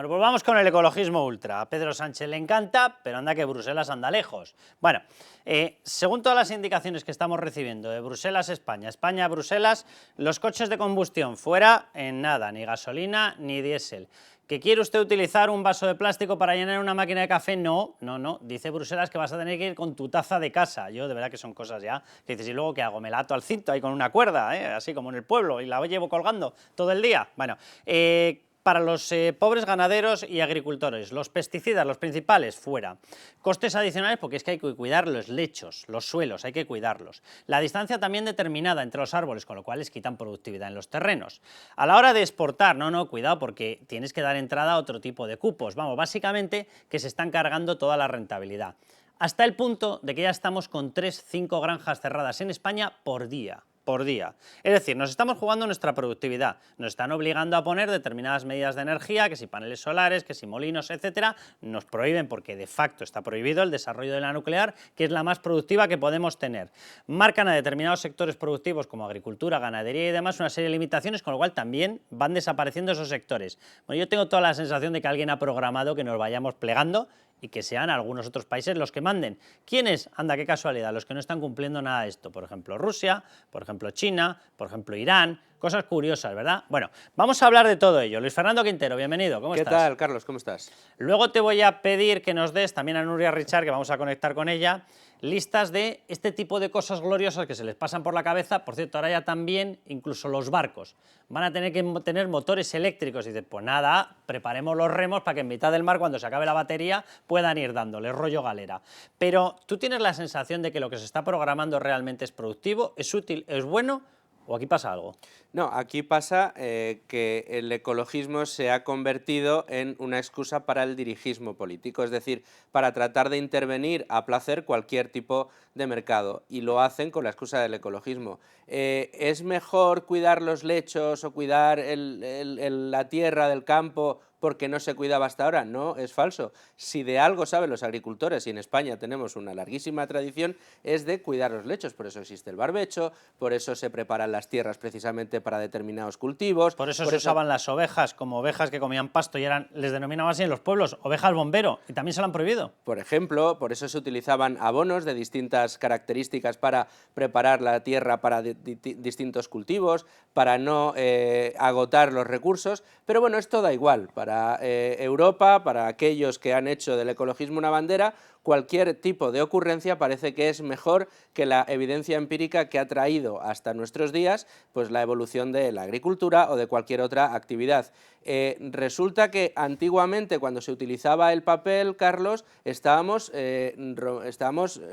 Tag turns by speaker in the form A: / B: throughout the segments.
A: Bueno, pues vamos con el ecologismo ultra. A Pedro Sánchez le encanta, pero anda que Bruselas anda lejos. Bueno, según todas las indicaciones que estamos recibiendo de Bruselas a España, España a Bruselas, los coches de combustión fuera en nada, ni gasolina ni diésel. ¿Que quiere usted utilizar un vaso de plástico para llenar una máquina de café? No, no, no. Dice Bruselas que vas a tener que ir con tu taza de casa. Yo, de verdad que son cosas ya. Que dices, ¿y luego qué hago? Me la ato al cinto ahí con una cuerda, así como en el pueblo, y la llevo colgando todo el día. Bueno, para los pobres ganaderos y agricultores, los pesticidas, los principales, fuera. Costes adicionales porque es que hay que cuidar los lechos, los suelos, hay que cuidarlos. La distancia también determinada entre los árboles, con lo cual les quitan productividad en los terrenos. A la hora de exportar, no, cuidado porque tienes que dar entrada a otro tipo de cupos. Vamos, básicamente que se están cargando toda la rentabilidad. Hasta el punto de que ya estamos con 3-5 granjas cerradas en España por día. Es decir, nos estamos jugando nuestra productividad, nos están obligando a poner determinadas medidas de energía, que si paneles solares, que si molinos, etcétera, nos prohíben porque de facto está prohibido el desarrollo de la nuclear, que es la más productiva que podemos tener. Marcan a determinados sectores productivos como agricultura, ganadería y demás una serie de limitaciones, con lo cual también van desapareciendo esos sectores. Bueno, yo tengo toda la sensación de que alguien ha programado que nos vayamos plegando y que sean algunos otros países los que manden. ¿Quiénes? Anda, qué casualidad, los que no están cumpliendo nada de esto. Por ejemplo, Rusia, por ejemplo, China, por ejemplo, Irán. Cosas curiosas, ¿verdad? Bueno, vamos a hablar de todo ello. Luis Fernando Quintero, bienvenido. ¿Cómo estás?
B: ¿Qué tal, Carlos? ¿Cómo estás?
A: Luego te voy a pedir que nos des, también a Nuria Richard, que vamos a conectar con ella, listas de este tipo de cosas gloriosas que se les pasan por la cabeza. Por cierto, ahora ya también incluso los barcos van a tener que tener motores eléctricos. Y dices, pues nada, preparemos los remos para que en mitad del mar, cuando se acabe la batería, puedan ir dándole rollo galera. Pero ¿tú tienes la sensación de que lo que se está programando realmente es productivo, es útil, es bueno? ¿O aquí pasa algo?
B: No, aquí pasa que el ecologismo se ha convertido en una excusa para el dirigismo político, es decir, para tratar de intervenir a placer cualquier tipo de mercado, y lo hacen con la excusa del ecologismo. ¿Es mejor cuidar los lechos o cuidar la tierra del campo porque no se cuidaba hasta ahora? No, es falso. Si de algo saben los agricultores, y en España tenemos una larguísima tradición, es de cuidar los lechos. Por eso existe el barbecho, por eso se preparan las tierras precisamente para determinados cultivos.
A: Por eso se usaban las ovejas como ovejas que comían pasto y les denominaban así en los pueblos, ovejas bombero, y también se lo han prohibido.
B: Por ejemplo, por eso se utilizaban abonos de distintas características para preparar la tierra para distintos cultivos, para no agotar los recursos, pero bueno, esto da igual. Para Europa, para aquellos que han hecho del ecologismo una bandera, cualquier tipo de ocurrencia parece que es mejor que la evidencia empírica que ha traído hasta nuestros días pues la evolución de la agricultura o de cualquier otra actividad. Resulta que antiguamente, cuando se utilizaba el papel, Carlos, estábamos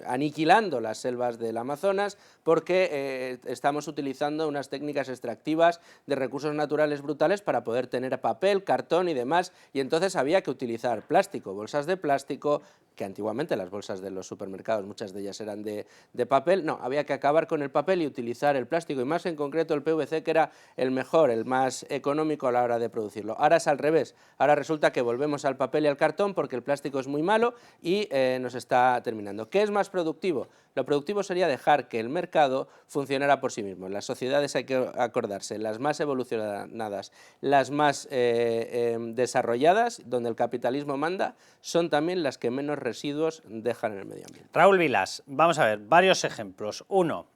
B: aniquilando las selvas del Amazonas porque estamos utilizando unas técnicas extractivas de recursos naturales brutales para poder tener papel, cartón y demás, y entonces había que utilizar plástico, bolsas de plástico, que antiguamente las bolsas de los supermercados, muchas de ellas eran de papel. No, había que acabar con el papel y utilizar el plástico, y más en concreto el PVC, que era el mejor, el más económico a la hora de producirlo. Ahora es al revés, ahora resulta que volvemos al papel y al cartón porque el plástico es muy malo y nos está terminando. ¿Qué es más productivo? Lo productivo sería dejar que el mercado funcionara por sí mismo. En las sociedades hay que acordarse, las más evolucionadas, las más desarrolladas, donde el capitalismo manda, son también las que menos residuos dejan en el medio ambiente.
A: Raúl Vilas, vamos a ver, varios ejemplos. Uno,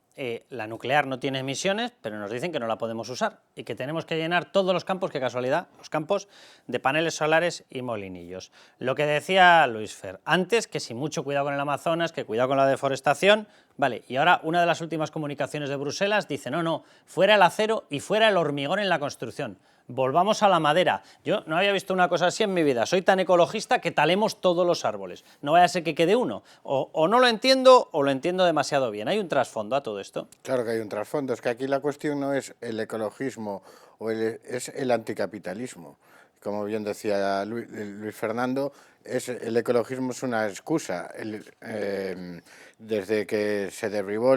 A: la nuclear no tiene emisiones, pero nos dicen que no la podemos usar y que tenemos que llenar todos los campos, qué casualidad, los campos de paneles solares y molinillos. Lo que decía Luis Fer, antes que si mucho cuidado con el Amazonas, que cuidado con la deforestación, vale, y ahora una de las últimas comunicaciones de Bruselas dice, no, fuera el acero y fuera el hormigón en la construcción. Volvamos a la madera. Yo no había visto una cosa así en mi vida. Soy tan ecologista que talemos todos los árboles. No vaya a ser que quede uno. O no lo entiendo o lo entiendo demasiado bien. ¿Hay un trasfondo a todo esto?
C: Claro que hay un trasfondo. Es que aquí la cuestión no es el ecologismo, es el anticapitalismo. Como bien decía Luis Fernando, el ecologismo es una excusa. Desde que se derribó,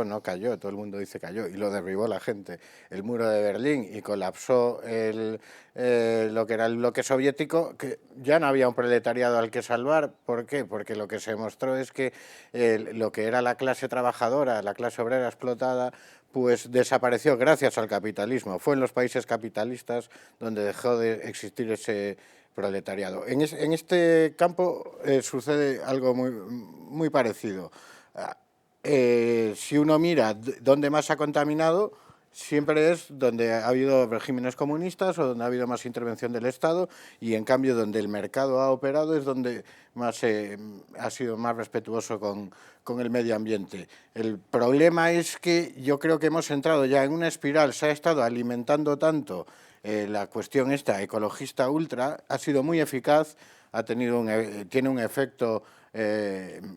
C: no cayó, todo el mundo dice cayó, y lo derribó la gente, el muro de Berlín, y colapsó lo que era el bloque soviético, que ya no había un proletariado al que salvar. ¿Por qué? Porque lo que se mostró es que lo que era la clase trabajadora, la clase obrera explotada, pues desapareció gracias al capitalismo. Fue en los países capitalistas donde dejó de existir ese proletariado. En este campo sucede algo muy parecido. Si uno mira dónde más se ha contaminado, siempre es donde ha habido regímenes comunistas o donde ha habido más intervención del Estado, y en cambio donde el mercado ha operado es donde más ha sido más respetuoso con el medio ambiente. El problema es que yo creo que hemos entrado ya en una espiral, se ha estado alimentando tanto la cuestión esta ecologista ultra, ha sido muy eficaz, tiene un efecto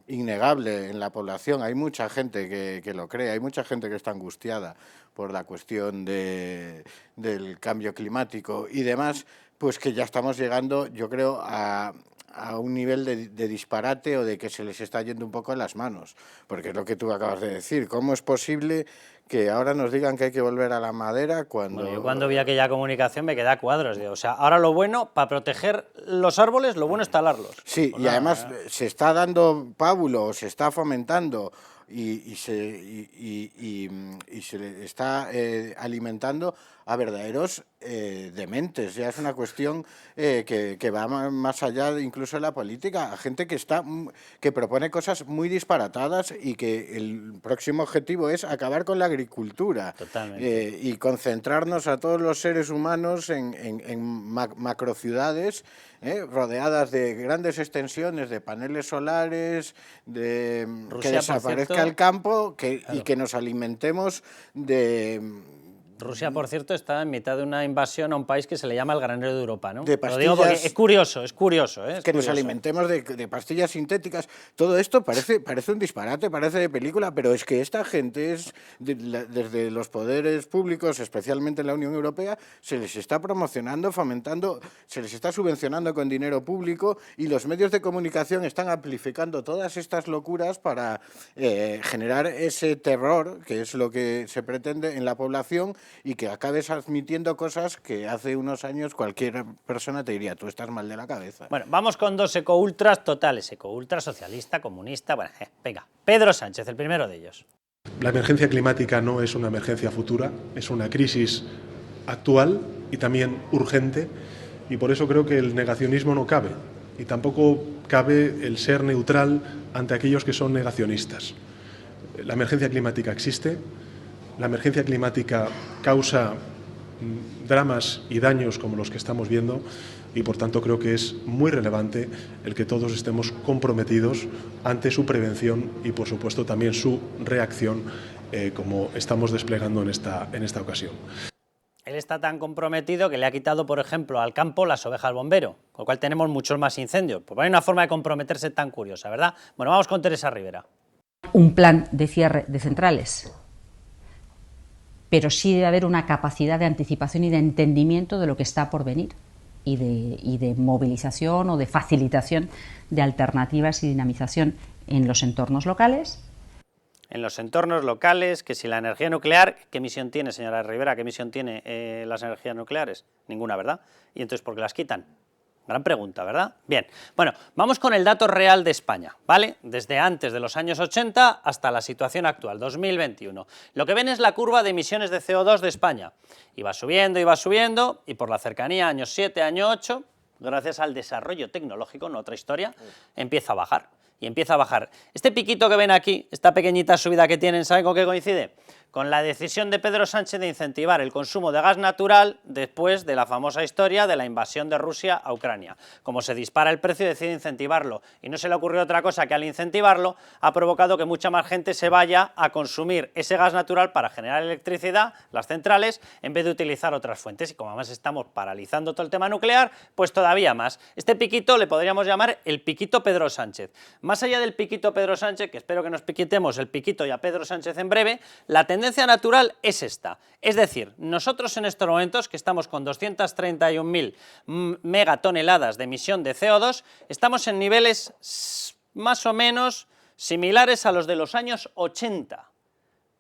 C: innegable en la población. Hay mucha gente que lo cree, hay mucha gente que está angustiada por la cuestión del cambio climático y demás, pues que ya estamos llegando, yo creo, a un nivel de disparate o de que se les está yendo un poco en las manos, porque es lo que tú acabas de decir. ¿Cómo es posible que ahora nos digan que hay que volver a la madera cuando...
A: Bueno, yo cuando vi aquella comunicación me quedé a cuadros. Digo, o sea, ahora lo bueno, para proteger los árboles, lo bueno es talarlos.
C: Sí,
A: Pues
C: y
A: nada,
C: además se está dando pábulo, se está fomentando y se le está alimentando a verdaderos dementes. Ya es una cuestión que va más allá incluso de la política, a gente que propone cosas muy disparatadas y que el próximo objetivo es acabar con la agricultura.
A: Totalmente.
C: Y concentrarnos a todos los seres humanos en macrociudades rodeadas de grandes extensiones de paneles solares, que desaparezca el campo y que nos alimentemos de...
A: Rusia, por cierto, está en mitad de una invasión a un país que se le llama el granero de Europa, ¿no?
C: De
A: Lo digo porque es curioso, ¿eh? Es
C: que
A: curioso.
C: nos alimentemos de pastillas sintéticas. Todo esto parece un disparate, parece de película, pero es que esta gente desde los poderes públicos, especialmente en la Unión Europea, se les está promocionando, fomentando, se les está subvencionando con dinero público, y los medios de comunicación están amplificando todas estas locuras para generar ese terror, que es lo que se pretende en la población, y que acabes admitiendo cosas que hace unos años cualquier persona te diría, tú estás mal de la cabeza.
A: Bueno, vamos con dos ecoultras totales, ecoultra socialista, comunista, bueno, venga, Pedro Sánchez, el primero de ellos.
D: La emergencia climática no es una emergencia futura, es una crisis actual y también urgente, y por eso creo que el negacionismo no cabe, y tampoco cabe el ser neutral ante aquellos que son negacionistas. La emergencia climática existe. La emergencia climática causa dramas y daños como los que estamos viendo, y por tanto creo que es muy relevante el que todos estemos comprometidos ante su prevención y por supuesto también su reacción como estamos desplegando en esta ocasión.
A: Él está tan comprometido que le ha quitado, por ejemplo, al campo las ovejas bombero, con lo cual tenemos muchos más incendios. Pues no hay una forma de comprometerse tan curiosa, ¿verdad? Bueno, vamos con Teresa Rivera.
E: Un plan de cierre de centrales, pero sí debe haber una capacidad de anticipación y de entendimiento de lo que está por venir y de movilización o de facilitación de alternativas y dinamización en los entornos locales.
A: En los entornos locales, que si la energía nuclear, ¿qué emisión tiene, señora Rivera? ¿Qué emisión tiene las energías nucleares? Ninguna, ¿verdad? ¿Y entonces por qué las quitan? Gran pregunta, ¿verdad? Bien, bueno, vamos con el dato real de España, ¿vale? Desde antes de los años 80 hasta la situación actual, 2021. Lo que ven es la curva de emisiones de CO2 de España. Y va subiendo, y por la cercanía, año 7, año 8, gracias al desarrollo tecnológico, no otra historia, empieza a bajar. Y empieza a bajar. Este piquito que ven aquí, esta pequeñita subida que tienen, ¿saben con qué coincide? Con la decisión de Pedro Sánchez de incentivar el consumo de gas natural después de la famosa historia de la invasión de Rusia a Ucrania. Como se dispara el precio, decide incentivarlo, y no se le ocurrió otra cosa que al incentivarlo ha provocado que mucha más gente se vaya a consumir ese gas natural para generar electricidad, las centrales, en vez de utilizar otras fuentes. Y como además estamos paralizando todo el tema nuclear, pues todavía más. Este piquito le podríamos llamar el piquito Pedro Sánchez. Más allá del piquito Pedro Sánchez, que espero que nos piquitemos el piquito y a Pedro Sánchez en breve, la tendencia tendencia natural es esta. Es decir, nosotros en estos momentos, que estamos con 231.000 megatoneladas de emisión de CO2, estamos en niveles más o menos similares a los de los años 80.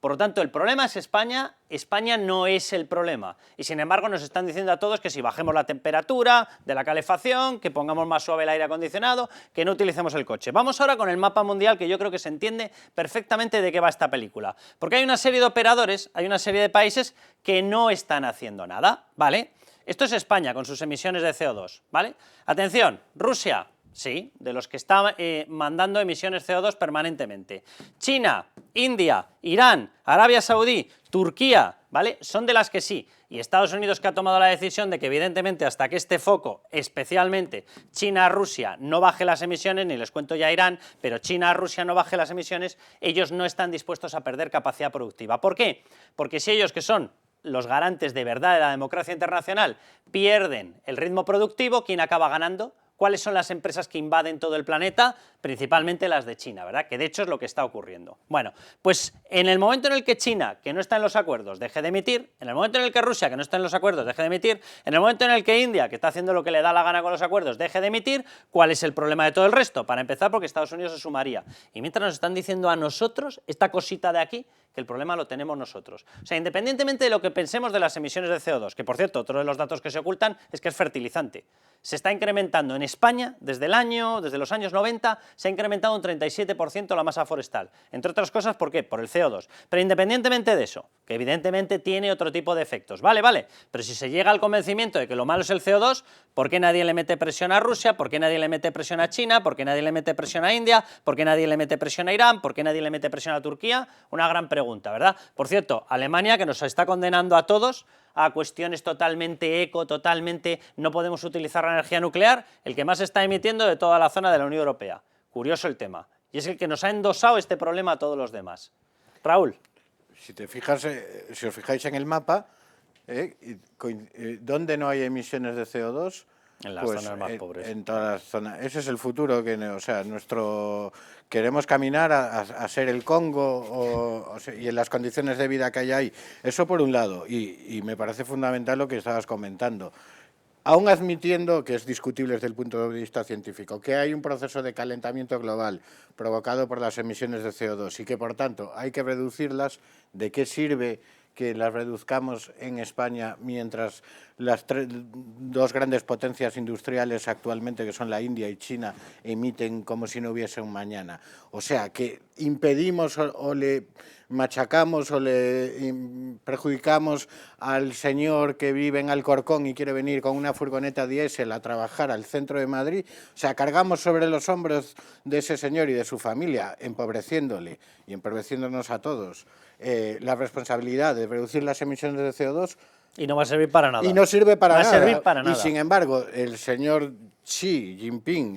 A: Por lo tanto, el problema es España, España no es el problema. Y sin embargo nos están diciendo a todos que si bajemos la temperatura de la calefacción, que pongamos más suave el aire acondicionado, que no utilicemos el coche. Vamos ahora con el mapa mundial, que yo creo que se entiende perfectamente de qué va esta película. Porque hay una serie de operadores, hay una serie de países que no están haciendo nada, ¿vale? Esto es España con sus emisiones de CO2, ¿vale? Atención, Rusia. Sí, de los que están mandando emisiones CO2 permanentemente. China, India, Irán, Arabia Saudí, Turquía, ¿vale? Son de las que sí. Y Estados Unidos, que ha tomado la decisión de que evidentemente hasta que este foco, especialmente China-Rusia, no baje las emisiones, ni les cuento ya Irán, pero China-Rusia no baje las emisiones, ellos no están dispuestos a perder capacidad productiva. ¿Por qué? Porque si ellos, que son los garantes de verdad de la democracia internacional, pierden el ritmo productivo, ¿quién acaba ganando? ¿Cuáles son las empresas que invaden todo el planeta? Principalmente las de China, ¿verdad? Que de hecho es lo que está ocurriendo. Bueno, pues en el momento en el que China, que no está en los acuerdos, deje de emitir, en el momento en el que Rusia, que no está en los acuerdos, deje de emitir, en el momento en el que India, que está haciendo lo que le da la gana con los acuerdos, deje de emitir, ¿cuál es el problema de todo el resto? Para empezar, porque Estados Unidos se sumaría. Y mientras nos están diciendo a nosotros, esta cosita de aquí, que el problema lo tenemos nosotros. O sea, independientemente de lo que pensemos de las emisiones de CO2, que por cierto, otro de los datos que se ocultan es que es fertilizante. Se está incrementando en España, desde los años 90, se ha incrementado un 37% la masa forestal. Entre otras cosas, ¿por qué? Por el CO2. Pero independientemente de eso, que evidentemente tiene otro tipo de efectos, vale, pero si se llega al convencimiento de que lo malo es el CO2, ¿por qué nadie le mete presión a Rusia? ¿Por qué nadie le mete presión a China? ¿Por qué nadie le mete presión a India? ¿Por qué nadie le mete presión a Irán? ¿Por qué nadie le mete presión a Turquía? Una gran pregunta, ¿verdad? Por cierto, Alemania, que nos está condenando a todos a cuestiones totalmente totalmente no podemos utilizar la energía nuclear, el que más está emitiendo de toda la zona de la Unión Europea. Curioso el tema. Y es el que nos ha endosado este problema a todos los demás. Raúl.
C: Si os fijáis en el mapa, ¿dónde no hay emisiones de CO2?
A: En las zonas más pobres.
C: En todas las zonas. Ese es el futuro, queremos caminar a ser el Congo y en las condiciones de vida que hay ahí. Eso por un lado, y me parece fundamental lo que estabas comentando. Aún admitiendo que es discutible desde el punto de vista científico, que hay un proceso de calentamiento global provocado por las emisiones de CO2 y que, por tanto, hay que reducirlas, ¿de qué sirve que las reduzcamos en España mientras las dos grandes potencias industriales actualmente, que son la India y China, emiten como si no hubiese un mañana? O sea, que impedimos o le machacamos o le perjudicamos al señor que vive en Alcorcón y quiere venir con una furgoneta diésel a trabajar al centro de Madrid. O sea, cargamos sobre los hombros de ese señor y de su familia, empobreciéndole y empobreciéndonos a todos, la responsabilidad de reducir las emisiones de CO2.
A: Y no va a servir para nada.
C: Y no sirve para nada.
A: Va a servir para nada.
C: Y sin embargo, el señor Xi Jinping,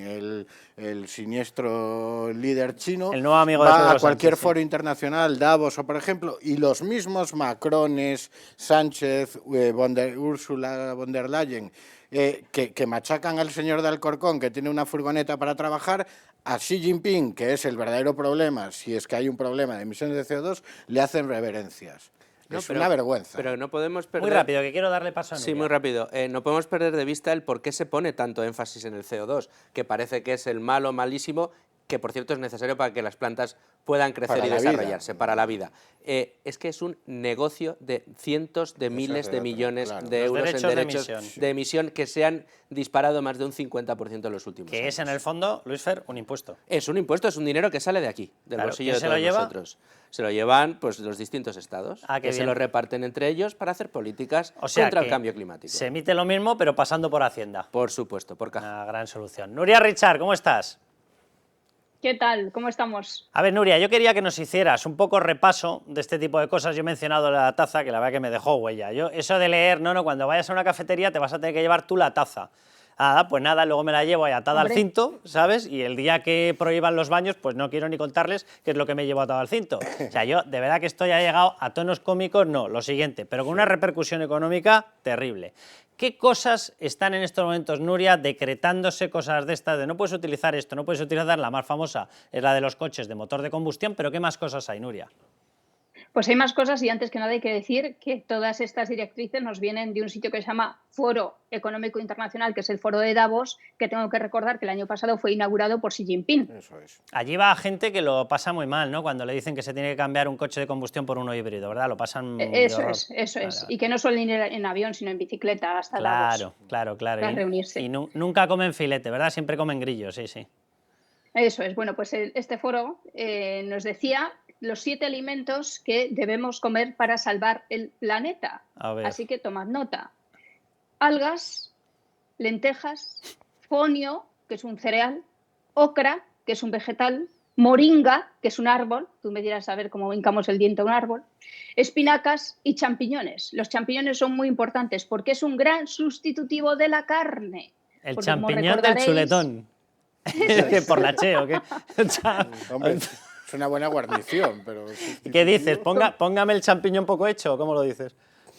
C: el siniestro líder chino,
A: el nuevo amigo de
C: va
A: Pedro
C: a cualquier
A: Sánchez,
C: foro internacional, Davos o por ejemplo, y los mismos Macrones, Sánchez, Ursula von der Leyen, que machacan al señor de Alcorcón, que tiene una furgoneta para trabajar, a Xi Jinping, que es el verdadero problema, si es que hay un problema de emisiones de CO2, le hacen reverencias. Es una vergüenza.
B: Pero no podemos perder...
A: Muy rápido, que quiero darle paso a Nuria.
B: Sí, muy rápido. No podemos perder de vista el por qué se pone tanto énfasis en el CO2, que parece que es el malo, malísimo, que por cierto es necesario para que las plantas puedan crecer y desarrollarse, para la vida. Es que es un negocio de cientos de miles de millones de euros en derechos de emisión que se han disparado más de un 50% en los últimos años.
A: Que es en el fondo, Luis Fer, un impuesto.
B: Es un impuesto, es un dinero que sale de aquí, del bolsillo de todos nosotros. Se lo llevan pues los distintos estados, que se lo reparten entre ellos para hacer políticas contra el cambio climático.
A: Se emite lo mismo, pero pasando por Hacienda.
B: Por supuesto, por caja.
A: Una gran solución. Nuria Richard, ¿cómo estás?
F: ¿Qué tal? ¿Cómo estamos?
A: A ver, Nuria, yo quería que nos hicieras un poco repaso de este tipo de cosas. Yo he mencionado la taza, que la verdad que me dejó huella. Eso de leer, cuando vayas a una cafetería te vas a tener que llevar tú la taza. Pues nada, luego me la llevo ahí atada al cinto, ¿sabes? Y el día que prohíban los baños, pues no quiero ni contarles qué es lo que me llevo atado al cinto. O sea, yo de verdad que esto ya ha llegado a tonos cómicos, no, lo siguiente, pero con una repercusión económica terrible. ¿Qué cosas están en estos momentos, Nuria, decretándose cosas de estas, de no puedes utilizar esto, no puedes utilizar la más famosa, es la de los coches de motor de combustión, pero qué más cosas hay, Nuria?
F: Pues hay más cosas y antes que nada hay que decir que todas estas directrices nos vienen de un sitio que se llama Foro Económico Internacional, que es el Foro de Davos, que tengo que recordar que el año pasado fue inaugurado por Xi Jinping.
C: Eso es.
A: Allí va gente que lo pasa muy mal, ¿no? Cuando le dicen que se tiene que cambiar un coche de combustión por uno híbrido, ¿verdad? Lo pasan de
F: Eso
A: horror.
F: es.
A: Vale.
F: Y que no suelen ir en avión, sino en bicicleta hasta Davos.
A: Claro.
F: Para reunirse.
A: Y nunca comen filete, ¿verdad? Siempre comen grillos, sí.
F: Eso es. Bueno, pues este foro nos decía los 7 alimentos que debemos comer para salvar el planeta.
A: A ver.
F: Así que tomad nota. Algas, lentejas, fonio, que es un cereal, ocra, que es un vegetal, moringa, que es un árbol, tú me dirás a ver cómo hincamos el diente a un árbol, espinacas y champiñones. Los champiñones son muy importantes porque es un gran sustitutivo de la carne.
A: El
F: Porque, como
A: champiñón del
F: recordaréis,
A: chuletón. ¿Por la che o qué?
C: Hombre, es una buena guarnición, pero...
A: ¿Qué dices? Póngame el champiñón poco hecho, ¿o cómo lo dices?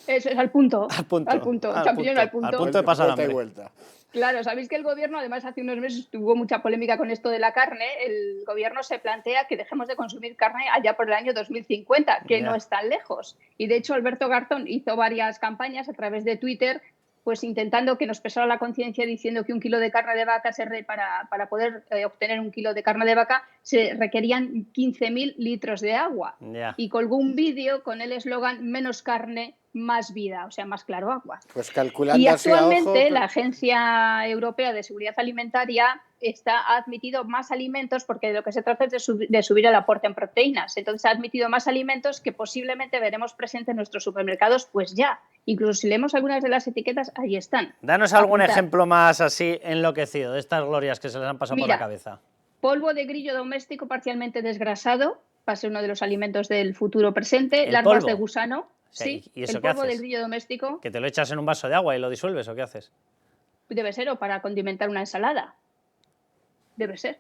F: Eso es al punto.
A: Al punto.
F: Champiñón al punto.
A: Al punto de pasar
C: Vuelta y
A: hambre.
C: vuelta.
F: Claro, sabéis que el gobierno, además, hace unos meses tuvo mucha polémica con esto de la carne. El gobierno se plantea que dejemos de consumir carne allá por el año 2050, que no es tan lejos. Y de hecho, Alberto Garzón hizo varias campañas a través de Twitter, pues intentando que nos pesara la conciencia, diciendo que un kilo de carne de vaca, para poder obtener un kilo de carne de vaca, se requerían 15.000 litros de agua.
A: Ya.
F: Y colgó un vídeo con el eslogan menos carne, más vida, o sea, más claro agua.
C: Pues calculando
F: Y
C: así a
F: actualmente
C: ojo,
F: la Agencia Europea de Seguridad Alimentaria ha admitido más alimentos, porque de lo que se trata es de subir el aporte en proteínas. Entonces ha admitido más alimentos que posiblemente veremos presentes en nuestros supermercados, pues ya. Incluso si leemos algunas de las etiquetas, ahí están.
A: Danos algún
F: Apuntar.
A: ejemplo más así enloquecido de estas glorias que se les han pasado por la
F: Mira,
A: cabeza.
F: Polvo de grillo doméstico parcialmente desgrasado, va a ser uno de los alimentos del futuro presente.
A: ¿El
F: Larvas
A: polvo?
F: de gusano.
A: O sea,
F: Sí,
A: ¿y eso
F: el
A: qué
F: polvo
A: haces?
F: del grillo doméstico
A: ¿Que te lo echas en un vaso de agua y lo disuelves o qué haces?
F: debe ser, o para condimentar una ensalada. Debe ser.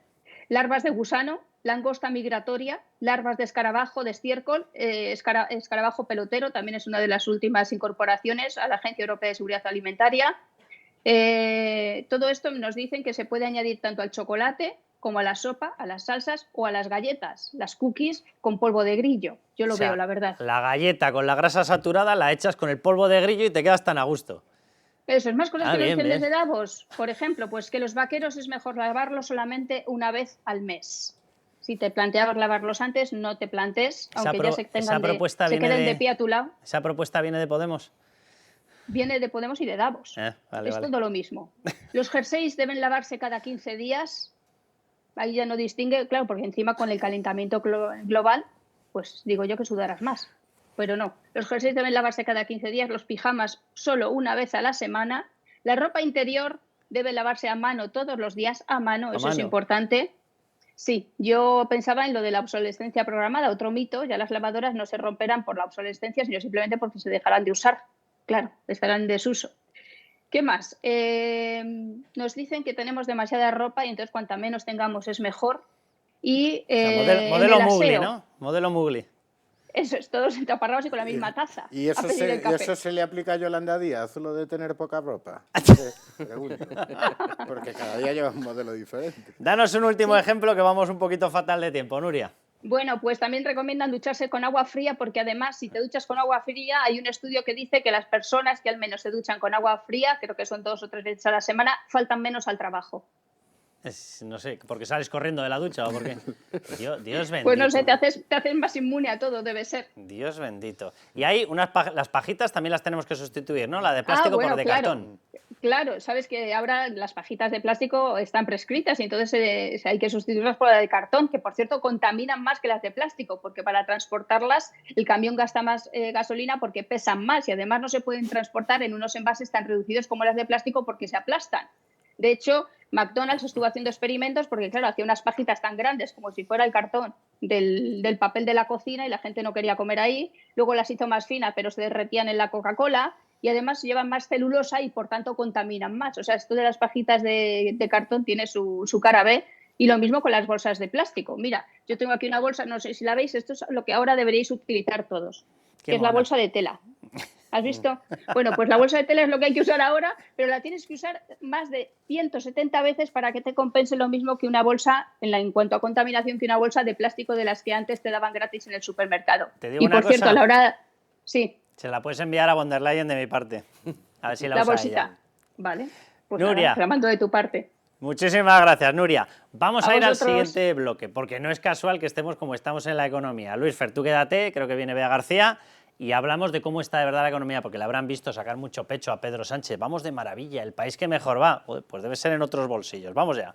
F: Larvas de gusano, langosta migratoria, larvas de escarabajo, de estiércol, escarabajo pelotero, también es una de las últimas incorporaciones a la Agencia Europea de Seguridad Alimentaria. Todo esto nos dicen que se puede añadir tanto al chocolate como a la sopa, a las salsas o a las galletas, las cookies con polvo de grillo. Yo lo
A: O sea,
F: veo, la verdad.
A: La galleta con la grasa saturada la echas con el polvo de grillo y te quedas tan a gusto.
F: Eso es más cosas que lo
A: Bien,
F: dicen
A: bien.
F: desde Davos. Por ejemplo, pues que los vaqueros es mejor lavarlos solamente una vez al mes. Si te planteabas lavarlos antes, no te plantes, aunque ya se queden de pie a tu lado.
A: ¿Esa propuesta viene de Podemos?
F: Viene de Podemos y de Davos.
A: Vale.
F: Todo lo mismo. Los jerseys deben lavarse cada 15 días. Ahí ya no distingue, claro, porque encima con el calentamiento global, pues digo yo que sudarás más. Pero no, los jerseys deben lavarse cada 15 días, los pijamas solo una vez a la semana. La ropa interior debe lavarse a mano todos los días, a mano, eso es importante. Sí, yo pensaba en lo de la obsolescencia programada, otro mito, ya las lavadoras no se romperán por la obsolescencia, sino simplemente porque se dejarán de usar. Claro, estarán en desuso. ¿Qué más? Nos dicen que tenemos demasiada ropa y entonces cuanta menos tengamos es mejor. Y
A: modelo Mugli, ¿no? Modelo Mugli.
F: Eso es, todos entaparrados y con la misma taza.
C: ¿Y
F: a pedir el café.
C: eso se le aplica a Yolanda Díaz, lo de tener poca ropa? Pregunto. Porque cada día lleva un modelo diferente.
A: Danos un último ejemplo que vamos un poquito fatal de tiempo, Nuria.
F: Bueno, pues también recomiendan ducharse con agua fría porque además si te duchas con agua fría hay un estudio que dice que las personas que al menos se duchan con agua fría, creo que son 2 o 3 veces a la semana, faltan menos al trabajo.
A: No sé, ¿porque sales corriendo de la ducha o por qué? Dios bendito.
F: Pues no sé, te haces más inmune a todo, debe ser.
A: Dios bendito. Y hay las pajitas también las tenemos que sustituir, ¿no? La de plástico
F: bueno,
A: por de
F: claro.
A: cartón.
F: Claro, sabes que ahora las pajitas de plástico están prescritas y entonces hay que sustituirlas por la de cartón, que por cierto contaminan más que las de plástico, porque para transportarlas el camión gasta más gasolina porque pesan más y además no se pueden transportar en unos envases tan reducidos como las de plástico porque se aplastan. De hecho, McDonald's estuvo haciendo experimentos porque, claro, hacía unas pajitas tan grandes como si fuera el cartón del papel de la cocina y la gente no quería comer ahí. Luego las hizo más finas, pero se derretían en la Coca-Cola y además llevan más celulosa y, por tanto, contaminan más. O sea, esto de las pajitas de cartón tiene su cara B y lo mismo con las bolsas de plástico. Mira, yo tengo aquí una bolsa, no sé si la veis, esto es lo que ahora deberíais utilizar todos, que es la bolsa de tela. ¿Has visto? Bueno, pues la bolsa de tela es lo que hay que usar ahora, pero la tienes que usar más de 170 veces para que te compense lo mismo que una bolsa, en cuanto a contaminación, que una bolsa de plástico de las que antes te daban gratis en el supermercado.
A: Te digo
F: Y
A: una
F: por cierto,
A: cosa.
F: a la hora... Sí,
A: Se la puedes enviar a von der Leyen de mi parte. A ver si la
F: la
A: usa
F: bolsita.
A: ella.
F: Vale. Pues
A: Nuria.
F: nada, te la mando de tu parte.
A: Muchísimas gracias, Nuria. Vamos
F: A
A: a ir al
F: vosotros.
A: siguiente bloque, porque no es casual que estemos como estamos en la economía. Luis Fer, tú quédate, creo que viene Bea García, y hablamos de cómo está de verdad la economía, porque le habrán visto sacar mucho pecho a Pedro Sánchez. Vamos de maravilla, el país que mejor va. Joder, pues debe ser en otros bolsillos. Vamos ya.